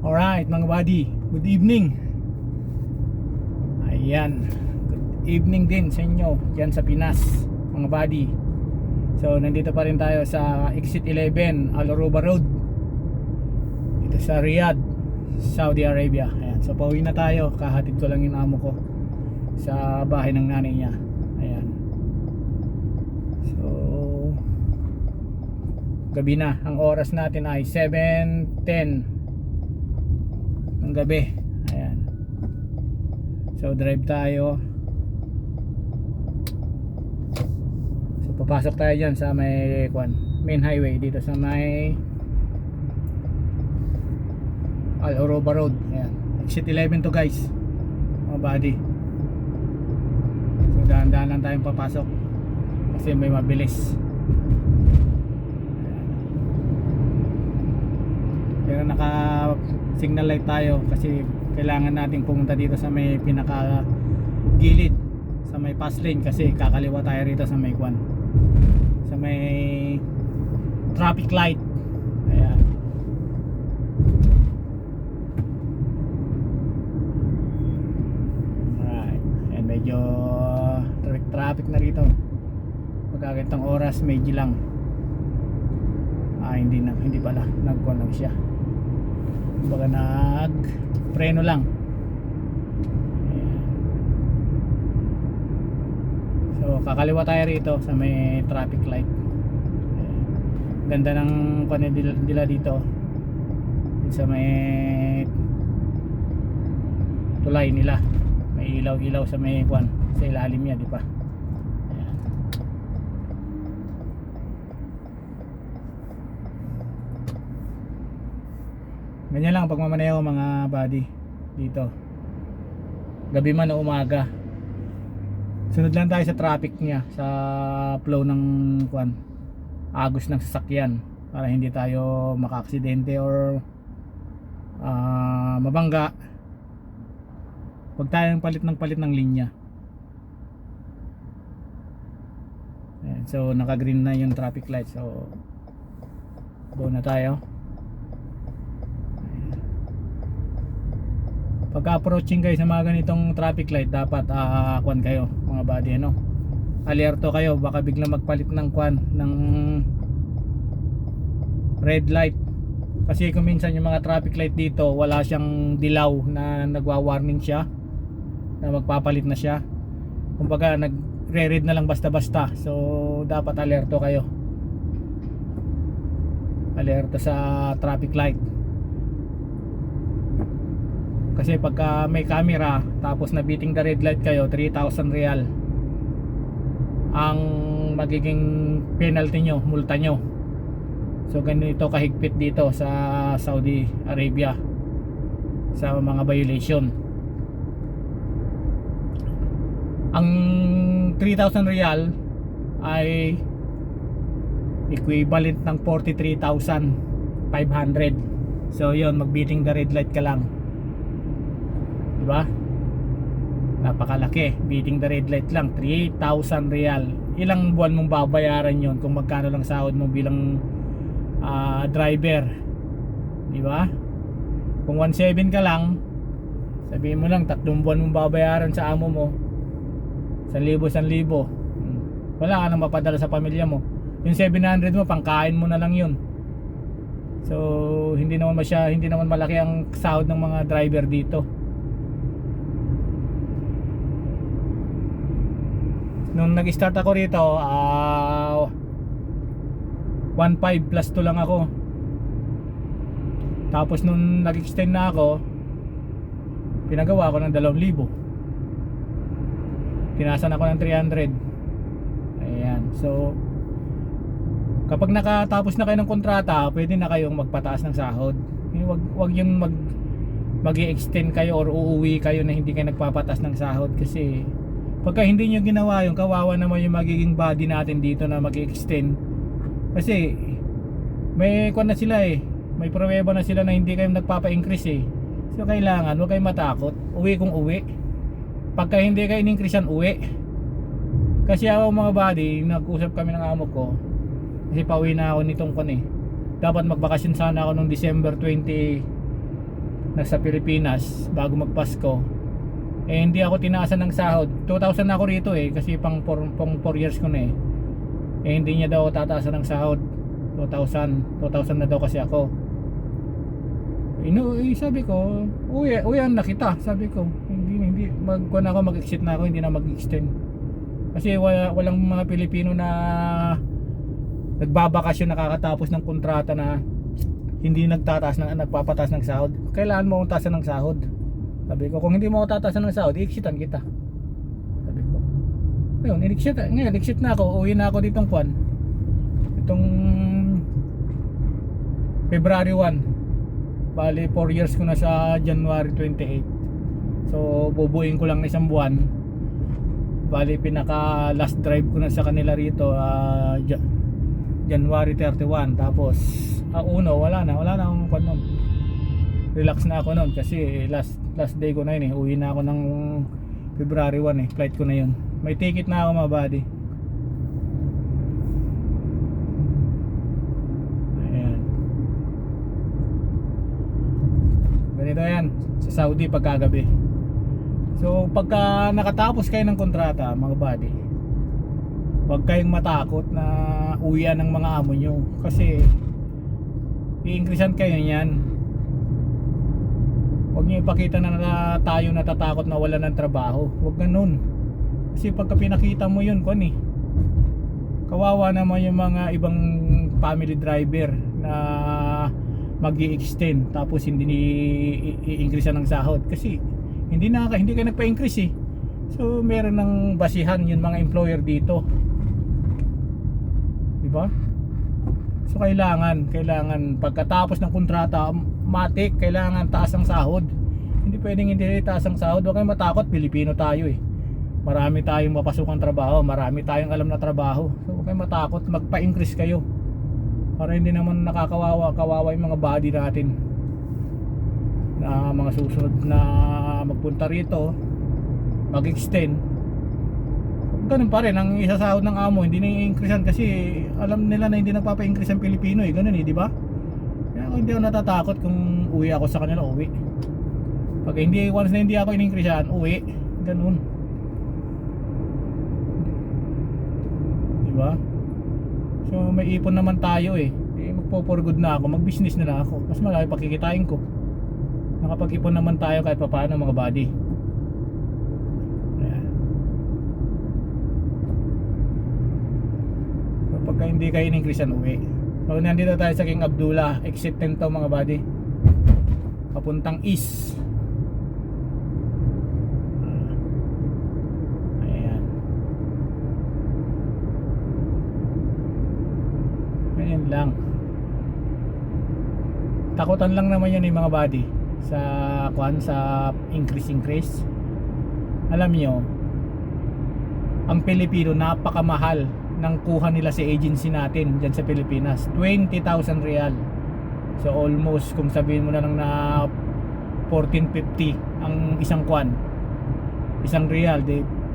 Alright mga buddy, good evening. Ayan, good evening din sa inyo dyan sa Pinas mga buddy. So nandito pa rin tayo sa Exit 11 Al Aruba Road dito sa Riyadh, Saudi Arabia. Ayan, so pauwi na tayo, kahatid ko lang yung amo ko sa bahay ng nanay niya. Ayan, so gabi na, ang oras natin ay 7:10 ng gabi. Ayan, so drive tayo. So papasok tayo dyan sa may main highway dito sa may Al Aruba Road. Ayan, Exit 11 to guys mga buddy. So dahan-dahan lang tayong papasok kasi may mabilis. Pero naka signal light tayo kasi kailangan nating pumunta dito sa may pinaka gilid, sa may pass lane, kasi kakaliwa tayo rito sa may sa may traffic light. Ayan, alright. Ayan, medyo traffic na rito pagkagantong oras, medyo lang. Hindi pala nagkuhan lang siya, baka nag preno lang. Ayan. So kakaliwa tayo rito sa may traffic light. Ayan. Ganda ng kuwan nila dito sa may tulay nila, may ilaw-ilaw sa may kuwan, sa ilalim niya, di ba? Ganyan lang pagmamaneho mga buddy dito, gabi man o umaga. Sunod lang tayo sa traffic niya, sa flow ng agos ng sasakyan, para hindi tayo maka-aksidente or mabangga pag tayong palit ng linya. Ayan, so naka green na yung traffic light, so go na tayo. Pagka approaching kayo sa mga ganitong traffic light, dapat kayo mga buddy, alerto kayo, baka biglang magpalit ng ng red light. Kasi kung minsan yung mga traffic light dito wala siyang dilaw na nagwa-warning siya na magpapalit na siya, kumbaga nagre-red na lang basta-basta. So dapat alerto kayo, alerto sa traffic light. Kasi pagka may camera tapos nabiting the red light kayo, 3,000 real ang magiging penalty nyo, multa nyo. So ganito kahigpit dito sa Saudi Arabia sa mga violation. Ang 3,000 real ay equivalent ng 43,500. So yun, magbiting the red light ka lang, diba? Napakalaki, beating the red light lang, 3,000 real. Ilang buwan mong babayaran yon kung magkano lang sahod mo bilang driver, diba? Kung 1,700 ka lang, sabihin mo lang 3 buwan mong babayaran sa amo mo, 1,000, 1,000. Wala ka nang mapadala sa pamilya mo. Yung 700 mo, pangkain mo na lang yun. So hindi naman malaki ang sahod ng mga driver dito. Nung nag-start ako rito, 1,500 plus 2 lang ako. Tapos nung nag-extend na ako, pinagawa ko ng 2,000. Tinasan ako ng 300. Ayan, so kapag nakatapos na kayo ng kontrata, pwede na kayong magpataas ng sahod. Wag yung mag-i-extend kayo or uuwi kayo na hindi kayo nagpapataas ng sahod. Kasi pagka hindi nyo ginawa yun, kawawa naman yung magiging body natin dito na mag-extend. Kasi may na sila may pruweba na sila na hindi kayo nagpapa-increase So kailangan huwag kayong matakot, uwi kung uwi. Pagka hindi kayo in-increasean, uwi. Kasi ako mga body, nag-usap kami ng amo ko, kasi pauwi na ako nitong dapat magbakasyon sana ako nung December 20 nasa Pilipinas bago magpasko, eh hindi ako tinaasan ng sahod. 2,000 na ako rito eh, kasi pang 4 years ko na eh. Eh hindi niya daw tataasan ng sahod. 2,000 na daw kasi ako. Sabi ko, uwian na kita. Sabi ko, hindi magkuhan ako, mag-exit na ako, hindi na mag-extend. Kasi walang mga Pilipino na nagbabakasyon nakakatapos ng kontrata na hindi nagpapataas ng sahod. Kailangan mo akong taasan ng sahod. Sabi ko, kung hindi mo ako tatasan ng sahod, i-exitan kita. Sabi ko, ayun, exit na ako. Uwi na ako ditong itong February 1. Bali 4 years ko na sa January 28. So bubuin ko lang na isang buwan. Bali pinaka last drive ko na sa kanila rito January 31. Tapos wala na akong nun. Relax na ako nun kasi last day ko na yun eh. Uwi na ako ng February 1 eh. Flight ko na yun. May ticket na ako, mga buddy. Ayan. Ganito yan sa Saudi pagkagabi. So pagka nakatapos kayo ng kontrata, mga buddy, huwag kayong matakot na uwian ng mga amo nyo. Kasi i-increasean kayo niyan. Huwag niyo ipakita na tayo natatakot na wala ng trabaho. Huwag ganun. Kasi pagka pinakita mo yun, kawawa naman yung mga ibang family driver na mag-i-extend tapos hindi i-increase ng sahod. Kasi hindi kayo nagpa-increase eh. So meron ng basihan yung mga employer dito. Diba? So kailangan pagkatapos ng kontrata, matik, kailangan taas ang sahod. Hindi pwedeng hindi taas ang sahod. Huwag kayong matakot, Pilipino tayo eh. Marami tayong mapasukang trabaho, marami tayong alam na trabaho. So huwag kayong matakot, magpa-increase kayo. Para hindi naman kawawa yung mga body natin na mga susunod na magpunta rito, mag-extend. Ganun pa rin ang isasahod ng amo, hindi na i-increasean kasi alam nila na hindi nagpapa-increase ang Pilipino eh. Ganun eh, di ba? Kaya ako hindi ako natatakot kung uwi ako sa kanila, uwi. Pag once na hindi ako in-increasean, uwi. Ganun. Di ba? So may ipon naman tayo eh. Magpo-for good na ako, mag-business na lang ako. Mas malaki pakikitain ko. Nakapag-ipon naman tayo kahit papaano, mga buddy. Ayan. So pagka hindi kayo in-increasean, uwi. So nandito tayo sa King Abdullah, exit 10 to, mga buddy. Papuntang east. Ayan. Ayan lang. Takutan lang naman yan mga buddy sa increase. Alam nyo, ang Pilipino napakamahal ng kuha nila sa agency natin dyan sa Pilipinas. 20,000 real. So almost, kung sabihin mo na lang na 1450 ang isang real,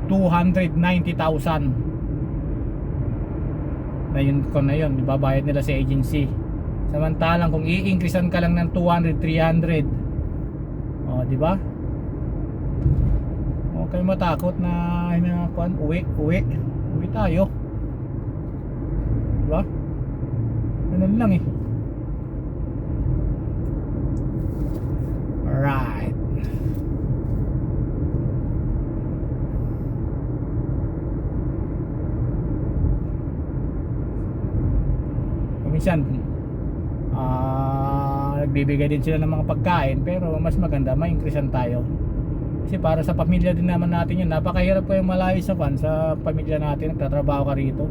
290,000 na yun ibabayad nila sa agency. Samantalang kung i-increasean ka lang ng 200, 300, di ba? Huwag kayo matakot na uwi tayo. Di ba? Ganun lang eh. Alright. Minsan nagbibigay din sila ng mga pagkain, pero mas maganda ma-increasean tayo. Kasi para sa pamilya din naman natin yun. Napakahirap ko yung malayo sa pamilya natin. Nagtatrabaho ka rito,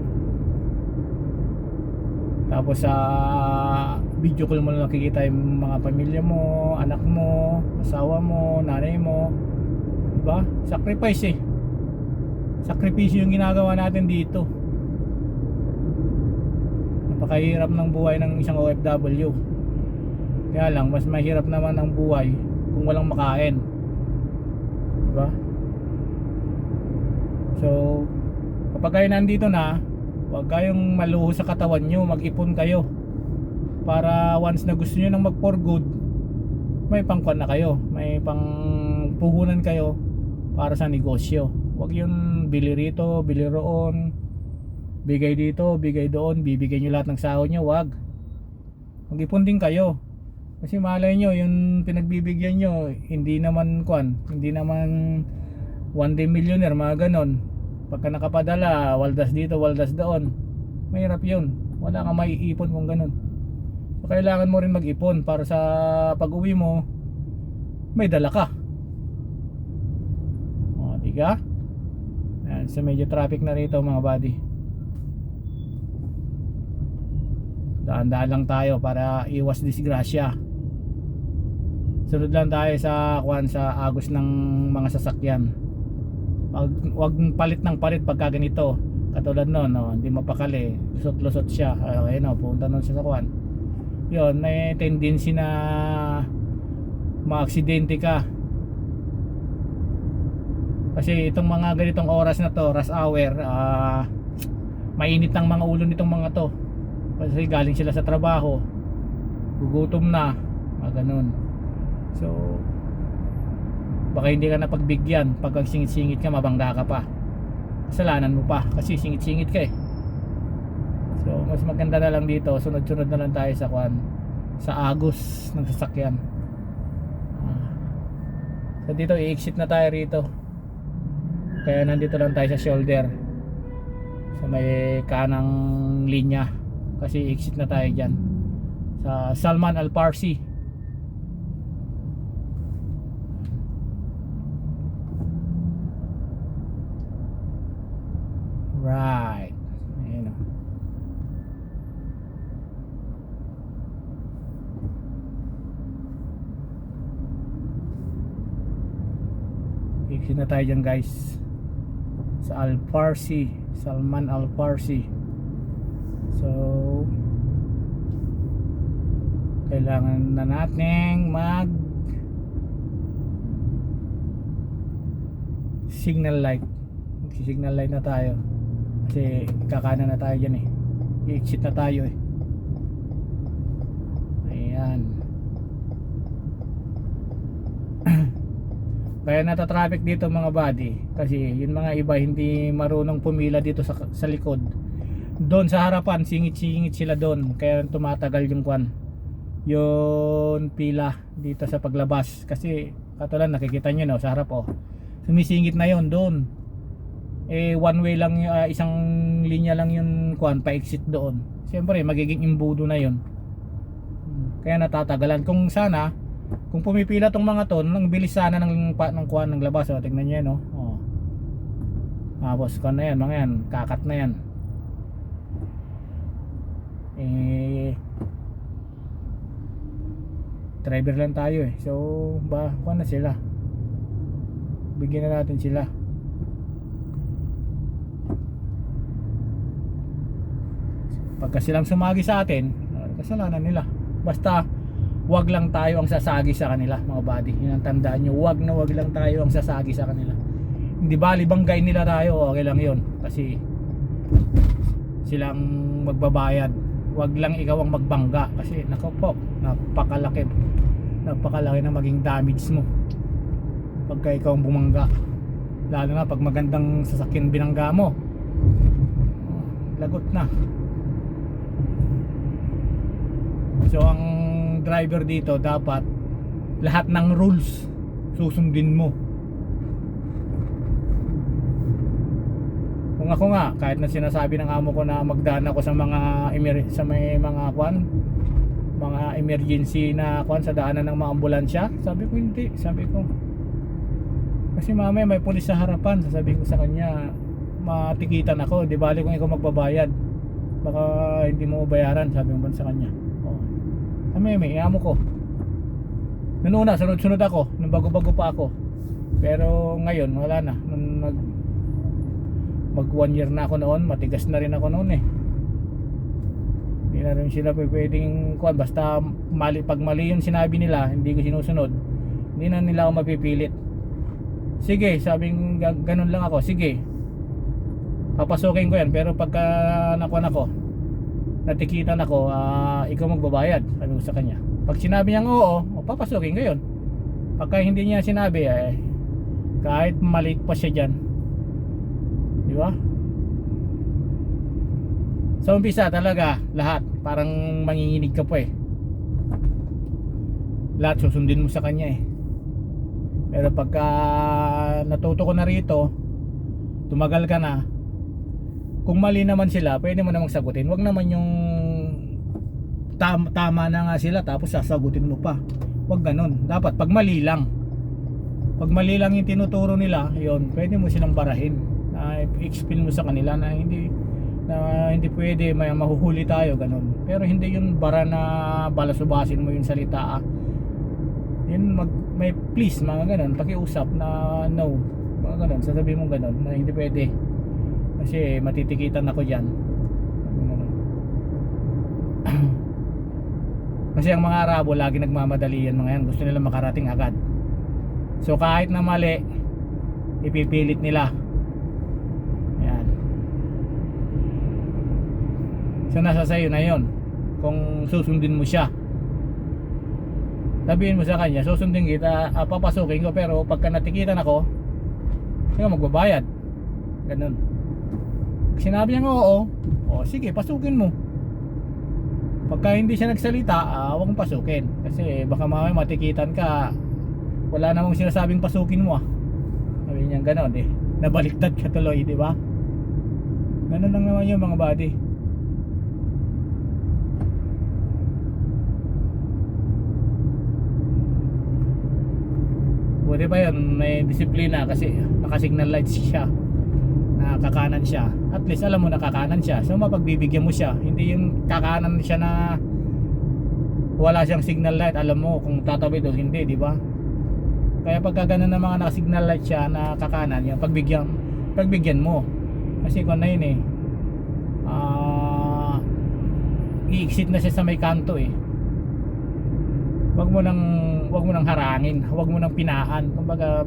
tapos sa video call mo lang nakikita yung mga pamilya mo, anak mo, asawa mo, nanay mo. Diba? Sakripisyo yung ginagawa natin dito. Napakahirap ng buhay ng isang OFW. Kaya lang, mas mahirap naman ang buhay kung walang makain. Diba? So kapag kayo nandito na, huwag kayong maluho sa katawan nyo. Mag-ipon kayo para once na gusto nyo nang mag for good, may pangkuan na kayo, may pang puhunan kayo para sa negosyo. Huwag yung bili rito, bili roon, bigay dito, bigay doon, bibigay nyo lahat ng sahod nyo. Huwag. Mag-ipon din kayo. Kasi malay nyo, yung pinagbibigyan nyo, hindi naman hindi naman one day millionaire, mga ganon. Pagka nakapadala, waldas dito, waldas doon, mahirap yun. Wala kang maiipon kung ganon. So kailangan mo rin mag-ipon para sa pag-uwi mo, may dala ka. O, diga? Ayan, so medyo traffic na rito mga buddy. Daan-daan lang tayo para iwas disgrasya. Sunod lang tayo sa agos ng mga sasakyan. Wag palit ng palit pagka ganito. Katulad noon, no, hindi mapakali, lusot-lusot siya. Okay, no, punta noon siya sa kwan. Yun, may tendency na maaksidente ka. Kasi itong mga ganitong oras na to, rush hour, mainit ang mga ulo nitong mga to. Kasi galing sila sa trabaho, gugutom na, ganun. So baka hindi ka napagbigyan. Pag singit-singit ka, mabangga ka pa, kasalanan mo pa kasi singit-singit ka eh. So mas maganda na lang dito, sunod-sunod na lang tayo sa agos ng sasakyan. So dito i-exit na tayo rito, kaya nandito lang tayo sa shoulder, sa may kanang linya. Kasi exit na tayo dyan sa Salman Al Farsi. Right. Ayan o. Exit na tayo dyan guys, sa Al Farsi, Salman Al Farsi. So kailangan na nating mag signal light. Mag-signal light na tayo kasi kakanan na tayo dyan eh. I-exit na tayo eh. Ayan. Kaya nata-traffic dito mga buddy, kasi yung mga iba hindi marunong pumila dito sa likod. Doon sa harapan, singit-singit sila doon, kaya tumatagal yung pila dito sa paglabas. Kasi katulad nakikita nyo no, sa harap oh, sumisingit na yon doon. One way lang, isang linya lang yung pa-exit doon. Siyempre magiging imbudo na yon, kaya natatagalan. Kung sana, kung pumipila tong mga to, nang bilis sana ng labas. O, tingnan nyo no. Tapos na yan, mga yan, kakat na yan. Driver lang tayo eh. So na sila, bigyan na natin sila. Pagka silang sumagi sa atin, kasalanan nila. Basta wag lang tayo ang sasagi sa kanila mga buddy. Yun ang tandaan nyo, wag lang tayo ang sasagi sa kanila. Hindi bali banggay nila tayo, okay lang yun, kasi silang magbabayad. Wag lang ikaw ang magbangga, kasi nako po, napakalaki na maging damage mo pagka ikaw ang bumangga, lalo na pag magandang sasakyan binangga mo, lagot na. So ang driver dito, dapat lahat ng rules susundin mo. Kung ako nga, kahit na sinasabi ng amo ko na magdaan ako sa mga mga emergency na sa daanan ng mga ambulansya, sabi ko hindi. Sabi ko, kasi mamaya may pulis sa harapan, sasabi ko sa kanya, matikitan ako, di bali kung ikaw magbabayad, baka hindi mo bayaran, sabi ko sa kanya. May amo ko noon una, sunod-sunod ako nung bago-bago pa ako, pero ngayon wala na. Nung mag 1 year na ako noon, matigas na rin ako noon eh. Hindi na rin sila pwedeng basta pag mali yung sinabi nila, hindi ko sinusunod, hindi na nila ako mapipilit. Sige, sabing ganun lang ako, sige, papasukin ko yan, pero pagka nakuan ako, natikitan ako, ikaw magbabayad, sabi ko sa kanya. Pag sinabi niyang oo, o papasukin ko yun. Pagka hindi niya sinabi, kahit maliit pa siya dyan, di ba? Sa umpisa talaga, lahat parang manginginig ka pa lahat susundin mo sa kanya Pero pagka natuto ko na rito, tumagal ka na, kung mali naman sila, pwede mo namang sagutin. Wag naman yung tama na nga sila tapos sasagutin mo pa. Wag ganun. Dapat pag mali lang, pag mali lang yung tinuturo nila, yun, pwede mo silang barahin. I-explain mo sa kanila na hindi pwede, may mahuhuli tayo, ganun. Pero hindi yun bara na balasubasin mo yung salita. Yun, may please, mga ganun, pakiusap na no, mga ganun, sasabihin mo ganun na hindi pwede kasi matitikitan ako dyan. Kasi ang mga Arabo lagi nagmamadali yan, mga yan, gusto nila makarating agad. So kahit na mali, ipipilit nila. Yan. So nasa sayo na yon kung susundin mo siya. Sabihin mo sa kanya, susundin kita, papasukin ko, pero pagka natikitan ako, ikaw magbabayad. Ganun. Sinabi niya oo, sige, pasukin mo. Pagka hindi siya nagsalita, huwag mong pasukin. Kasi baka mamaya matikitan ka, wala namang sinasabing pasukin mo Sabi niya ganon nabaliktad ka tuloy, di ba? Ganun lang naman yung mga buddy. Buti pa yun, may disiplina kasi naka-signal lights siya, nakakanan siya. At least alam mo nakakanan siya, so mapagbibigyan mo siya. Hindi yung kakanan siya na wala siyang signal light, alam mo kung tatawid o hindi, di ba? Kaya pagka ganun na mga naka-signal light siya na kakanan, yung pagbigyan mo. Kasi kung na yun i-exit na siya sa may kanto wag mo nang harangin, wag mo nang pinaan. Kumbaga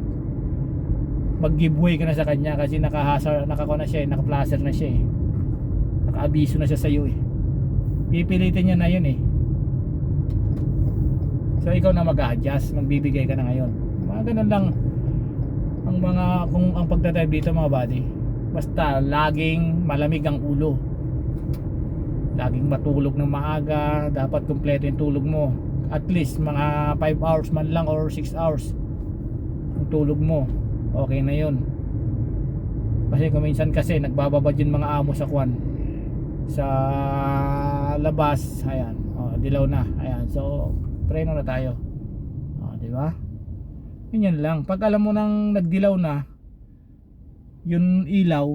mag-giveaway ka na sa kanya kasi naka-placer na siya naka-abiso na siya sa iyo pipilitin niya na yun so ikaw na mag-a-adjust, magbibigay ka na ngayon. Mga ganun lang ang mga, kung ang pagdadrive dito mga buddy. Basta laging malamig ang ulo, laging matulog ng maaga, dapat kumpleto yung tulog mo. At least mga 5 hours man lang or 6 hours ang tulog mo, okay na yun. Kasi kung minsan kasi nagbababad yung mga amo sa sa labas, ayan, dilaw na, ayan, so preno na tayo, di ba? Yun lang. Pag alam mo nang nagdilaw na yung ilaw,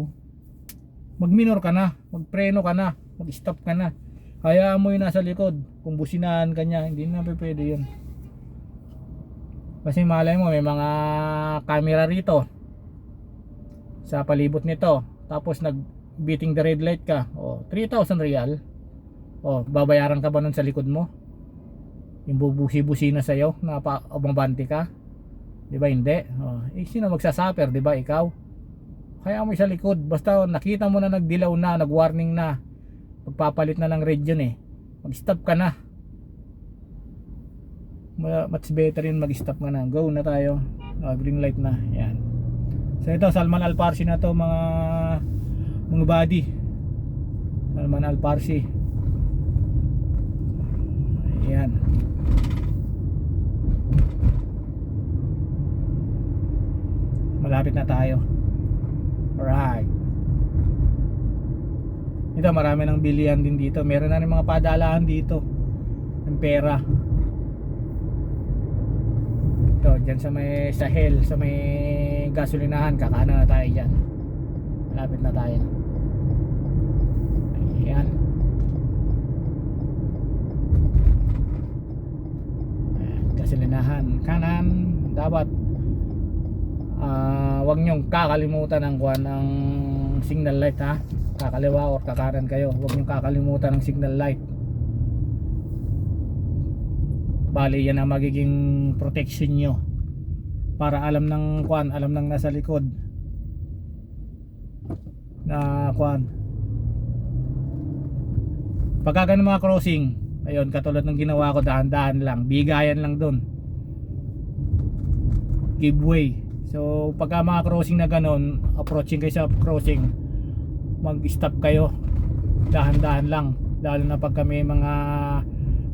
mag-minor ka na, magpreno ka na, mag-stop ka na. Hayaan mo yung nasa likod, kung businahan ka niya, hindi na pwede yun. Kasi malay mo may mga camera rito sa palibot nito, tapos nag-beating the red light ka, 3,000 real, babayaran ka ba nun sa likod mo? Yung bubusi-busina sa'yo na bumabante ka, di ba? Hindi. Sino magsasaper, di ba? Ikaw. Kaya mo sa likod, basta nakita mo na nagdilaw na, nag-warning na, magpapalit na ng red yun mag-stop ka na. Much better yun, mag-stop ka na. Go na tayo. Green light na. Yan. So ito, Salman Al Farsi na to mga buddy. Salman Al Farsi. Ayan. Malapit na tayo. Alright. Ito, marami ng bilihan din dito. Meron na rin mga padalaan dito ng pera. Ito, dyan sa may Sahel, sa may gasolinahan, kakana na tayo dyan. Malapit na tayo. Ayan. Ayan, gasolinahan. Kanan, dapat wag nyong kakalimutan ng signal light ha. Kakaliwa or kakanan kayo, huwag niyong kakalimutan ng signal light. Bali yan ang magiging protection nyo para alam ng alam ng nasa likod na pagka ganun mga crossing, Ayun, katulad ng ginawa ko, dahan-dahan lang, bigayan lang dun, give way. So pagka mga crossing na ganon, approaching kayo sa crossing, mag stop kayo, dahan-dahan lang, lalo na pag may mga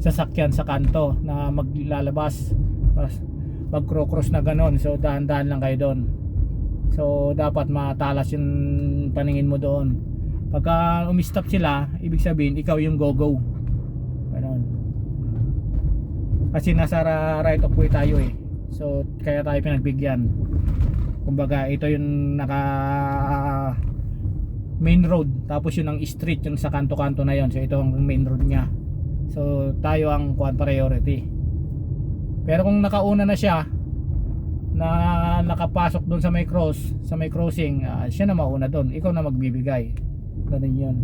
sasakyan sa kanto na maglalabas, mag cross na ganon. So dahan-dahan lang kayo doon. So dapat matalas yung paningin mo doon. Pagka umistop sila, ibig sabihin ikaw yung go-go, ganon. Kasi nasa right of way tayo eh. So kaya tayo pinagbigyan. Kumbaga ito yung naka main road, tapos yun ang street, yung sa kanto-kanto na yon. So ito ang main road niya. So tayo ang kuan priority. Pero kung nakauna na siya, na nakapasok doon sa may crossing, siya na mauna doon, ikaw na magbibigay. Ganun yun.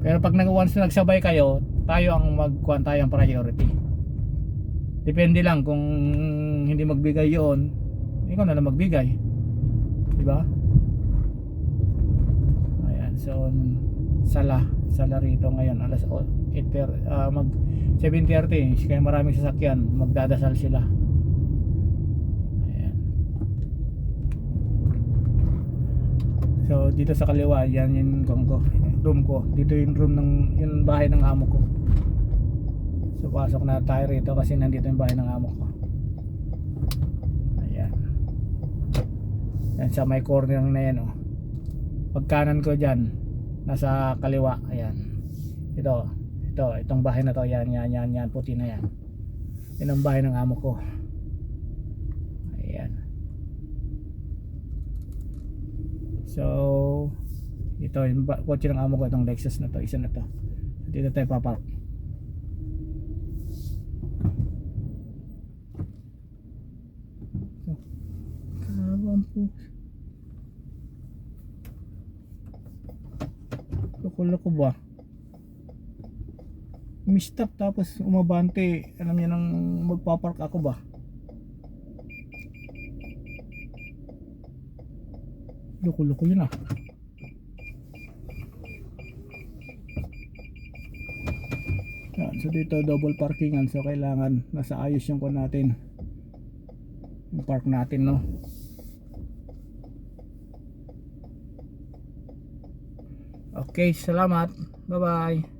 Pero pag once na nagsabay kayo, tayo ang magkuan, tayo ang priority. Depende lang kung hindi magbigay yon, ikaw na lang magbigay, di ba? Ayan, so sala rito ngayon alas 8:30, mag 7:30, kaya maraming sasakyan, magdadasal sila. Ayan. So dito sa kaliwa, yan yung room ko. Dito yung room ng yung bahay ng amo ko. So pasok na tayo rito kasi nandito yung bahay ng amo ko. Ayan. Yan sa may corner na yan, oh. Pagkanan ko dyan, nasa kaliwa. Ayan. Itong bahay na to. Yan, puti na yan. Yan ang bahay ng amo ko. Ayan. So ito yung kotse ng amo ko, itong Lexus na to, isa na to. Dito tayo papark. Po. Loko ba? Mistap tapos umabante. Alam niya nang magpapark ako ba? Loko yun ah. Yan, so dito double parkingan, so kailangan nasa ayos yung kon natin, yung park natin, no? Okay, salamat. Bye-bye.